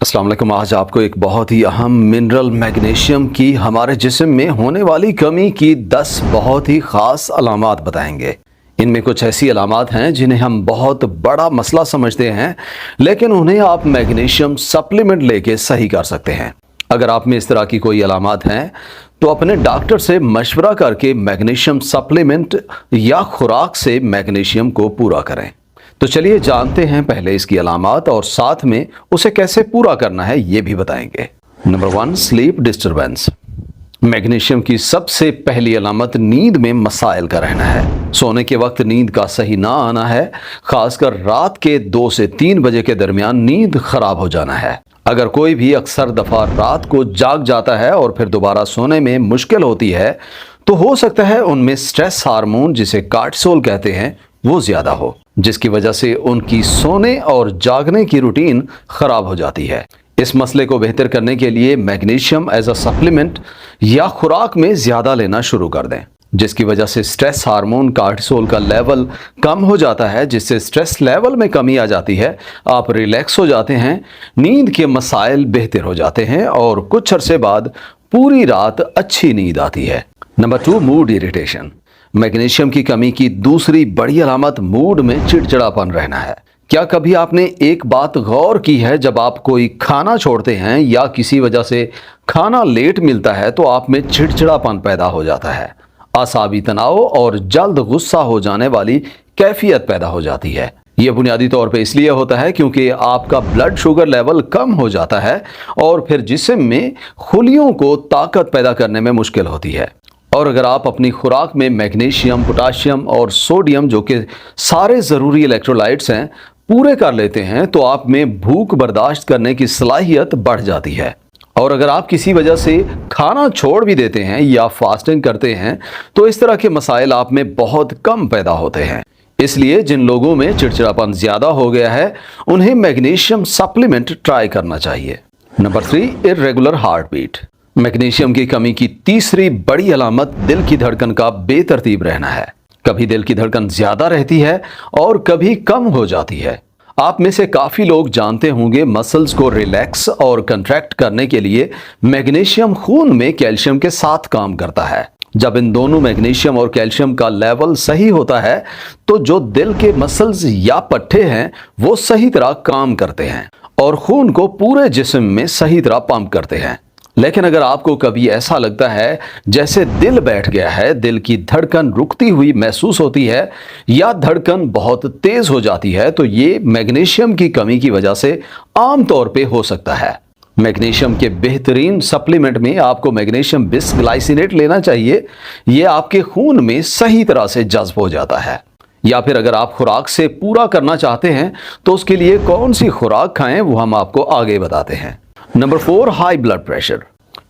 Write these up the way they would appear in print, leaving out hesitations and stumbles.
अस्सलाम वालेकुम। आज आपको एक बहुत ही अहम मिनरल मैग्नीशियम की हमारे जिस्म में होने वाली कमी की 10 बहुत ही ख़ास अलामात बताएंगे। इनमें कुछ ऐसी अलामात हैं जिन्हें हम बहुत बड़ा मसला समझते हैं, लेकिन उन्हें आप मैग्नीशियम सप्लीमेंट लेके सही कर सकते हैं। अगर आप में इस तरह की कोई अलामात हैं तो अपने डॉक्टर से मशवरा करके मैग्नीशियम सप्लीमेंट या खुराक से मैग्नीशियम को पूरा करें। तो चलिए जानते हैं पहले इसकी अलामात और साथ में उसे कैसे पूरा करना है ये भी बताएंगे। Number 1, sleep disturbance. मैग्नीशियम की सबसे पहली अलामत नींद में मसाइल का रहना है। सोने के वक्त नींद का सही ना आना है, खासकर रात के 2 से 3 बजे के दरमियान नींद खराब हो जाना है। अगर कोई भी अक्सर दफा रात को जाग जाता है और फिर दोबारा सोने में मुश्किल होती है तो हो सकता है उनमें स्ट्रेस हार्मोन जिसे कार्टिसोल कहते हैं वो ज्यादा हो, जिसकी वजह से उनकी सोने और जागने की रूटीन खराब हो जाती है। इस मसले को बेहतर करने के लिए मैग्नीशियम एज अ सप्लीमेंट या खुराक में ज्यादा लेना शुरू कर दें, जिसकी वजह से स्ट्रेस हार्मोन कार्टिसोल का लेवल कम हो जाता है, जिससे स्ट्रेस लेवल में कमी आ जाती है, आप रिलैक्स हो जाते हैं, नींद के मसाइल बेहतर हो जाते हैं और कुछ अरसे बाद पूरी रात अच्छी नींद आती है। Number 2, mood irritation. मैग्नीशियम की कमी की दूसरी बड़ी अलामत मूड में चिड़चिड़ापन रहना है। क्या कभी आपने एक बात गौर की है, जब आप कोई खाना छोड़ते हैं या किसी वजह से खाना लेट मिलता है तो आप में चिड़चिड़ापन पैदा हो जाता है, आसाबी तनाव और जल्द गुस्सा हो जाने वाली कैफियत पैदा हो जाती है। यह बुनियादी तौर पे इसलिए होता है क्योंकि आपका ब्लड शुगर लेवल कम हो जाता है और फिर जिस्म में खुलियों को ताकत पैदा करने में मुश्किल होती है। और अगर आप अपनी खुराक में मैग्नीशियम, पोटाशियम और सोडियम, जो कि सारे ज़रूरी इलेक्ट्रोलाइट्स हैं, पूरे कर लेते हैं तो आप में भूख बर्दाश्त करने की सलाहियत बढ़ जाती है। और अगर आप किसी वजह से खाना छोड़ भी देते हैं या फास्टिंग करते हैं तो इस तरह के मसाइल आप में बहुत कम पैदा होते हैं। इसलिए जिन लोगों में चिड़चिड़ापन ज़्यादा हो गया है उन्हें मैग्नीशियम सप्लीमेंट ट्राई करना चाहिए। नंबर 3, इर्रेगुलर हार्ट बीट। मैग्नीशियम की कमी की तीसरी बड़ी अलामत दिल की धड़कन का बेतरतीब रहना है। कभी दिल की धड़कन ज्यादा रहती है और कभी कम हो जाती है। आप में से काफी लोग जानते होंगे मसल्स को रिलैक्स और कंट्रैक्ट करने के लिए मैग्नीशियम खून में कैल्शियम के साथ काम करता है। जब इन दोनों मैग्नीशियम और कैल्शियम का लेवल सही होता है तो जो दिल के मसल्स या पट्टे हैं वो सही तरह काम करते हैं और खून को पूरे जिस्म में सही तरह पंप करते हैं। लेकिन अगर आपको कभी ऐसा लगता है जैसे दिल बैठ गया है, दिल की धड़कन रुकती हुई महसूस होती है या धड़कन बहुत तेज हो जाती है, तो ये मैग्नीशियम की कमी की वजह से आम तौर पे हो सकता है। मैग्नीशियम के बेहतरीन सप्लीमेंट में आपको मैग्नीशियम बिस्ग्लाइसिनेट लेना चाहिए। ये आपके खून में सही तरह से जज्ब हो जाता है। या फिर अगर आप खुराक से पूरा करना चाहते हैं तो उसके लिए कौन सी खुराक खाएं वो हम आपको आगे बताते हैं। Number 4, high blood pressure.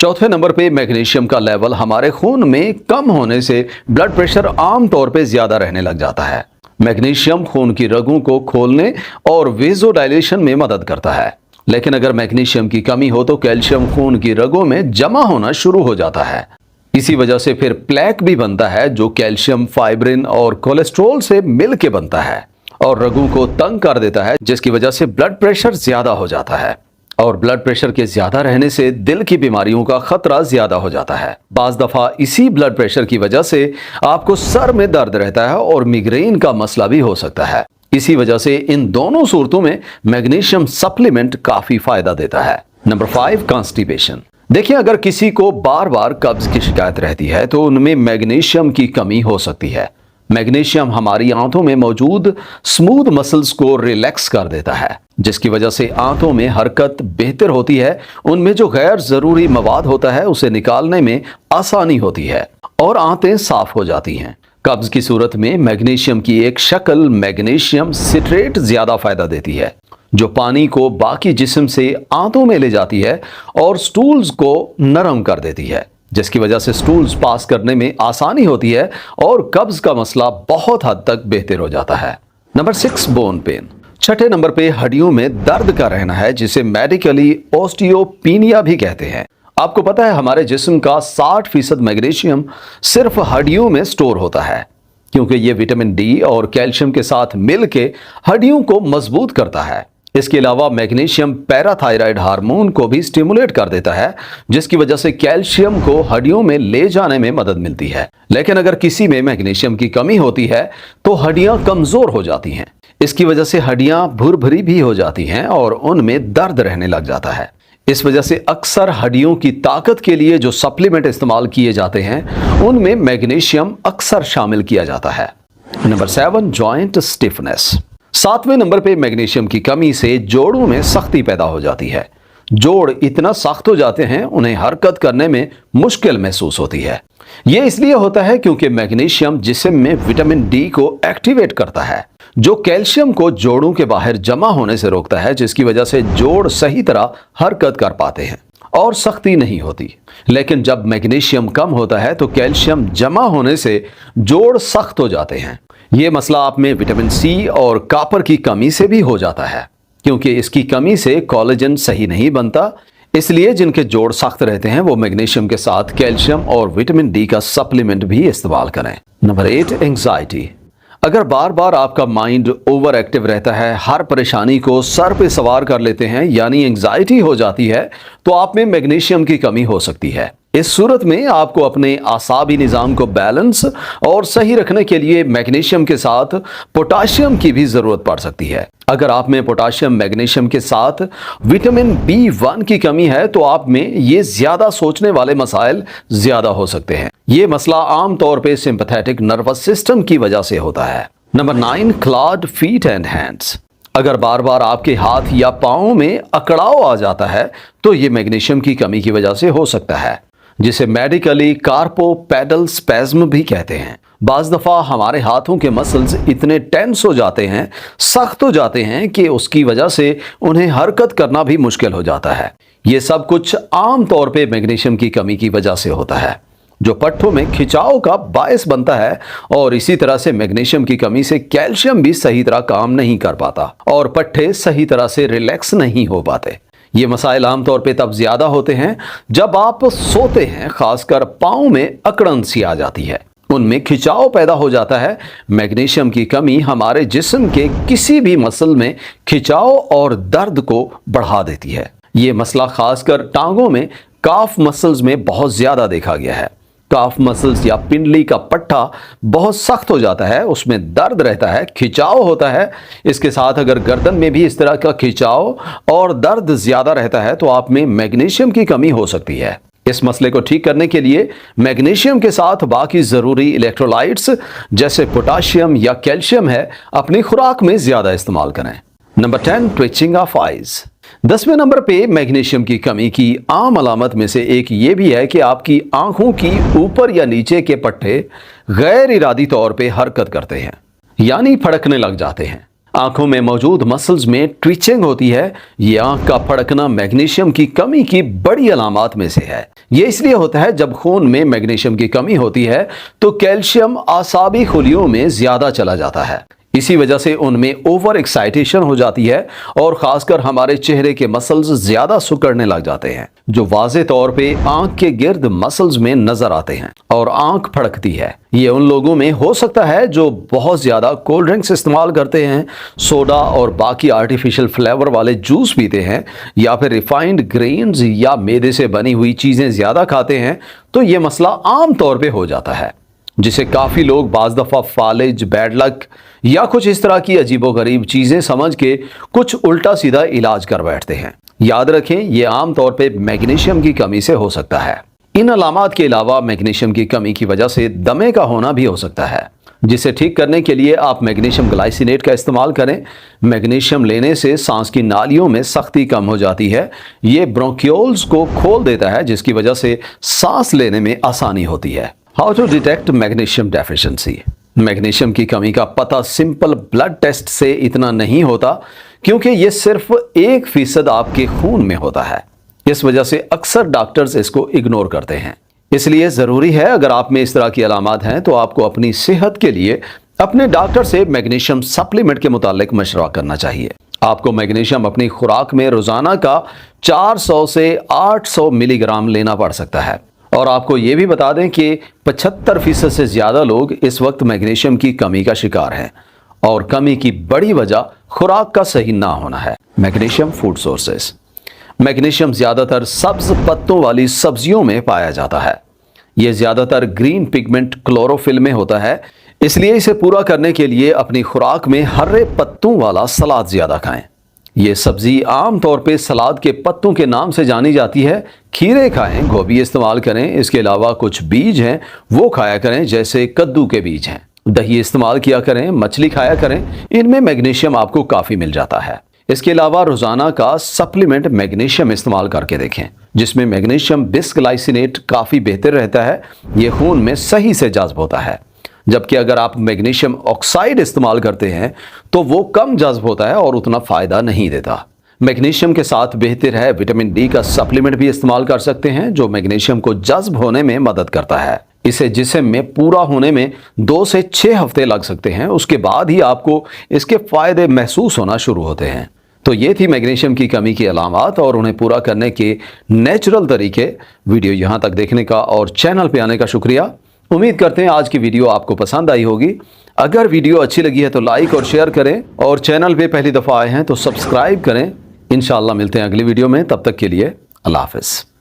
चौथे नंबर पे मैग्नीशियम का लेवल हमारे खून में कम होने से ब्लड प्रेशर आम तौर पे ज्यादा रहने लग जाता है। मैग्नीशियम खून की रगों को खोलने और वेज़ोडाइलेशन में मदद करता है, लेकिन अगर मैग्नीशियम की कमी हो तो कैल्शियम खून की रगों में जमा होना शुरू हो जाता है। इसी वजह से फिर प्लेक भी बनता है जो कैल्शियम, फाइब्रिन और कोलेस्ट्रॉल से मिल के बनता है और रगों को तंग कर देता है, जिसकी वजह से ब्लड प्रेशर ज्यादा हो जाता है। और ब्लड प्रेशर के ज्यादा रहने से दिल की बीमारियों का खतरा ज्यादा हो जाता है। बाज दफा इसी ब्लड प्रेशर की वजह से आपको सर में दर्द रहता है और मिग्रेन का मसला भी हो सकता है। इसी वजह से इन दोनों सूरतों में मैग्नीशियम सप्लीमेंट काफी फायदा देता है। Number 5, constipation. देखिए, अगर किसी को बार बार कब्ज की शिकायत रहती है तो उनमें मैग्नीशियम की कमी हो सकती है। मैग्नीशियम हमारी आंतों में मौजूद स्मूथ मसल्स को रिलैक्स कर देता है, जिसकी वजह से आंतों में हरकत बेहतर होती है। उनमें जो गैर जरूरी मवाद होता है उसे निकालने में आसानी होती है और आंतें साफ हो जाती हैं। कब्ज की सूरत में मैग्नीशियम की एक शक्ल मैग्नीशियम सिट्रेट ज्यादा फायदा देती है, जो पानी को बाकी जिस्म से आंतों में ले जाती है और स्टूल्स को नरम कर देती है, जिसकी वजह से स्टूल्स पास करने में आसानी होती है और कब्ज का मसला बहुत हद तक बेहतर हो जाता है। Number 6, bone pen. छठे नंबर पे हड्डियों में दर्द का रहना है, जिसे मेडिकली ओस्टियोपीनिया भी कहते हैं। आपको पता है हमारे जिस्म का 60% मैग्नीशियम सिर्फ हड्डियों में स्टोर होता है, क्योंकि ये विटामिन डी और कैल्शियम के साथ मिलके हड्डियों को मजबूत करता है। इसके अलावा मैग्नीशियम पैराथायराइड हार्मोन को भी स्टिमुलेट कर देता है, जिसकी वजह से कैल्शियम को हड्डियों में ले जाने में मदद मिलती है। लेकिन अगर किसी में मैग्नीशियम की कमी होती है तो हड्डियां कमजोर हो जाती हैं। इसकी वजह से हड्डियां भुरभुरी भी हो जाती हैं और उनमें दर्द रहने लग जाता है। इस वजह से अक्सर हड्डियों की ताकत के लिए जो सप्लीमेंट इस्तेमाल किए जाते हैं उनमें मैग्नीशियम अक्सर शामिल किया जाता है। Number 7, joint stiffness. 7वें नंबर पे मैग्नीशियम की कमी से जोड़ों में सख्ती पैदा हो जाती है। जोड़ इतना सख्त हो जाते हैं उन्हें हरकत करने में मुश्किल महसूस होती है। यह इसलिए होता है क्योंकि मैग्नीशियम जिस्म में विटामिन डी को एक्टिवेट करता है, जो कैल्शियम को जोड़ों के बाहर जमा होने से रोकता है, जिसकी वजह से जोड़ सही तरह हरकत कर पाते हैं और सख्ती नहीं होती। लेकिन जब मैग्नीशियम कम होता है तो कैल्शियम जमा होने से जोड़ सख्त हो जाते हैं। यह मसला आप में विटामिन सी और कॉपर की कमी से भी हो जाता है, क्योंकि इसकी कमी से कोलेजन सही नहीं बनता। इसलिए जिनके जोड़ सख्त रहते हैं वो मैग्नीशियम के साथ कैल्शियम और विटामिन डी का सप्लीमेंट भी इस्तेमाल करें। Number 8, anxiety. अगर बार बार आपका माइंड ओवर एक्टिव रहता है, हर परेशानी को सर पे सवार कर लेते हैं, यानी एंजाइटी हो जाती है, तो आप में मैग्नीशियम की कमी हो सकती है। इस सूरत में आपको अपने आसाबी निज़ाम को बैलेंस और सही रखने के लिए मैग्नीशियम के साथ पोटाशियम की भी ज़रूरत पड़ सकती है। अगर आप में पोटाशियम मैग्नीशियम के साथ विटामिन B1 की कमी है तो आप में ये ज़्यादा सोचने वाले मसाइल ज़्यादा हो सकते हैं। ये मसला आम तौर पे सिंपैथेटिक नर्वस सिस्टम की वजह से होता है। Number 9, Claude feet and hands. अगर बार बार आपके हाथ या पाँव में अकड़ाव आ जाता है तो ये मैग्नीशियम की कमी की वजह से हो सकता है, जिसे मेडिकली कार्पोपेडल स्पैज्म भी कहते हैं। बाज दफा हमारे हाथों के मसल्स इतने टेंस हो जाते हैं, सख्त हो जाते हैं कि उसकी वजह से उन्हें हरकत करना भी मुश्किल हो जाता है। ये सब कुछ आम तौर पे मैग्नीशियम की कमी की वजह से होता है, जो पट्टों में खिंचाव का बायस बनता है। और इसी तरह से मैग्नीशियम की कमी से कैल्शियम भी सही तरह काम नहीं कर पाता और पट्टे सही तरह से रिलैक्स नहीं हो पाते। ये मसाइल आमतौर पे तब ज्यादा होते हैं जब आप सोते हैं, खासकर पाँव में अकड़न सी आ जाती है, उनमें खिंचाव पैदा हो जाता है। मैग्नीशियम की कमी हमारे जिस्म के किसी भी मसल में खिंचाव और दर्द को बढ़ा देती है। ये मसला खासकर टांगों में काफ मसल्स में बहुत ज्यादा देखा गया है। काफ मसल्स या पिंडली का पट्टा बहुत सख्त हो जाता है, उसमें दर्द रहता है, खिंचाव होता है। इसके साथ अगर गर्दन में भी इस तरह का खिंचाव और दर्द ज्यादा रहता है तो आप में मैग्नीशियम की कमी हो सकती है। इस मसले को ठीक करने के लिए मैग्नीशियम के साथ बाकी जरूरी इलेक्ट्रोलाइट्स जैसे पोटाशियम या कैल्शियम है अपनी खुराक में ज्यादा इस्तेमाल करें। Number 10, twitching of eyes. 10वें नंबर पे मैग्नीशियम की कमी की आम अलामत में से एक ये भी है कि आपकी आंखों की ऊपर या नीचे के पट्टे गैर इरादी तौर पे हरकत करते हैं, यानी फड़कने लग जाते हैं। आंखों में मौजूद मसल्स में ट्विचिंग होती है। ये आंख का फड़कना मैग्नीशियम की कमी की बड़ी अलामत में से है। ये इसलिए होता है जब खून में मैग्नीशियम की कमी होती है तो कैल्शियम आसाबी खुलियों में ज्यादा चला जाता है। इसी वजह से उनमें ओवर एक्साइटेशन हो जाती है और खासकर हमारे चेहरे के मसल्स ज्यादा सिकुड़ने लग जाते हैं, जो वाज़े तौर पे आंख के गिर्द मसल्स में नजर आते हैं और आंख फड़कती है। ये उन लोगों में हो सकता है जो बहुत ज्यादा कोल्ड ड्रिंक्स इस्तेमाल करते हैं, सोडा और बाकी आर्टिफिशियल फ्लेवर वाले जूस पीते हैं, या फिर रिफाइंड ग्रेन्स या मैदे से बनी हुई चीजें ज्यादा खाते हैं, तो ये मसला आम तौर पे हो जाता है, जिसे काफी लोग बाज दफा फालिज, बैड लक या कुछ इस तरह की अजीबोगरीब चीजें समझ के कुछ उल्टा सीधा इलाज कर बैठते हैं। याद रखें, ये आम तौर पे मैग्नीशियम की कमी से हो सकता है। इन अलामात के अलावा मैग्नीशियम की कमी की वजह से दमे का होना भी हो सकता है, जिसे ठीक करने के लिए आप मैग्नीशियम ग्लाइसिनेट का इस्तेमाल करें। मैग्नीशियम लेने से सांस की नालियों में सख्ती कम हो जाती है। ये ब्रोंकियोल्स को खोल देता है, जिसकी वजह से सांस लेने में आसानी होती है। How to detect magnesium deficiency. Magnesium की कमी का पता सिंपल ब्लड टेस्ट से इतना नहीं होता, क्योंकि ये सिर्फ 1% आपके खून में होता है। इस वजह से अक्सर डॉक्टर्स इसको इग्नोर करते हैं। इसलिए जरूरी है, अगर आप में इस तरह की अलामात हैं तो आपको अपनी सेहत के लिए अपने डॉक्टर से मैग्नीशियम सप्लीमेंट के मुतालिक मशवरा करना चाहिए। आपको मैग्नीशियम अपनी खुराक में रोजाना का 400 से 800 मिलीग्राम लेना पड़ सकता है। और आपको ये भी बता दें कि 75% से ज्यादा लोग इस वक्त मैग्नीशियम की कमी का शिकार हैं और कमी की बड़ी वजह खुराक का सही ना होना है। Magnesium food sources. मैग्नीशियम ज्यादातर सब्ज पत्तों वाली सब्जियों में पाया जाता है। यह ज्यादातर ग्रीन पिगमेंट क्लोरोफिल में होता है, इसलिए इसे पूरा करने के लिए अपनी खुराक में हरे पत्तों वाला सलाद ज्यादा खाएं। ये सब्जी आमतौर पे सलाद के पत्तों के नाम से जानी जाती है। खीरे खाएं, गोभी इस्तेमाल करें। इसके अलावा कुछ बीज हैं वो खाया करें, जैसे कद्दू के बीज हैं। दही इस्तेमाल किया करें, मछली खाया करें, इनमें मैग्नीशियम आपको काफी मिल जाता है। इसके अलावा रोजाना का सप्लीमेंट मैग्नीशियम इस्तेमाल करके देखें, जिसमें मैग्नीशियम बिस्ग्लाइसिनेट काफी बेहतर रहता है। यह खून में सही से जज्ब होता है, जबकि अगर आप मैग्नीशियम ऑक्साइड इस्तेमाल करते हैं तो वो कम जज्ब होता है और उतना फायदा नहीं देता। मैग्नीशियम के साथ बेहतर है विटामिन डी का सप्लीमेंट भी इस्तेमाल कर सकते हैं, जो मैग्नीशियम को जज्ब होने में मदद करता है। इसे जिस्म में पूरा होने में 2 से 6 हफ्ते लग सकते हैं, उसके बाद ही आपको इसके फायदे महसूस होना शुरू होते हैं। तो ये थी मैग्नीशियम की कमी की अलामत और उन्हें पूरा करने के नेचुरल तरीके। वीडियो यहाँ तक देखने का और चैनल पे आने का शुक्रिया। उम्मीद करते हैं आज की वीडियो आपको पसंद आई होगी। अगर वीडियो अच्छी लगी है तो लाइक और शेयर करें, और चैनल पे पहली दफ़ा आए हैं तो सब्सक्राइब करें। इंशाअल्लाह मिलते हैं अगली वीडियो में, तब तक के लिए अल्लाह हाफ़िज़।